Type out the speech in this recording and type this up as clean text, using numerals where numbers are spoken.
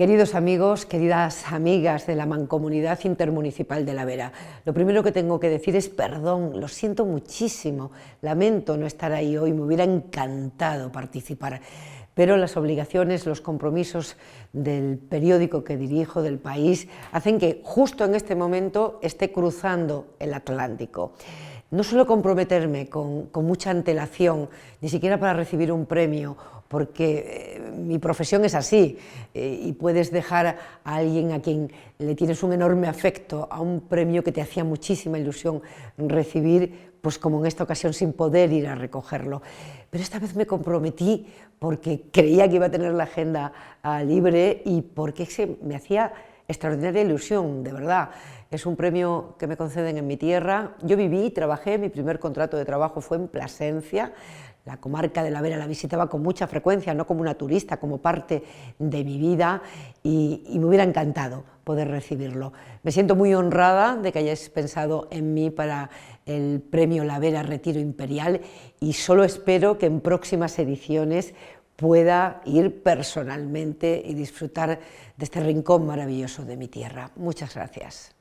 Queridos amigos, queridas amigas de la Mancomunidad Intermunicipal de La Vera, lo primero que tengo que decir es perdón, lo siento muchísimo, lamento no estar ahí hoy, me hubiera encantado participar, pero las obligaciones, los compromisos del periódico que dirijo, del país, hacen que justo en este momento esté cruzando el Atlántico. No suelo comprometerme con mucha antelación, ni siquiera para recibir un premio, porque mi profesión es así, y puedes dejar a alguien a quien le tienes un enorme afecto a un premio que te hacía muchísima ilusión recibir, pues como en esta ocasión, sin poder ir a recogerlo. Pero esta vez me comprometí porque creía que iba a tener la agenda libre y porque me hacía extraordinaria ilusión, de verdad. Es un premio que me conceden en mi tierra. Yo viví y trabajé, mi primer contrato de trabajo fue en Plasencia. La comarca de La Vera la visitaba con mucha frecuencia, no como una turista, como parte de mi vida, y me hubiera encantado poder recibirlo. Me siento muy honrada de que hayáis pensado en mí para el premio La Vera Retiro Imperial y solo espero que en próximas ediciones pueda ir personalmente y disfrutar de este rincón maravilloso de mi tierra. Muchas gracias.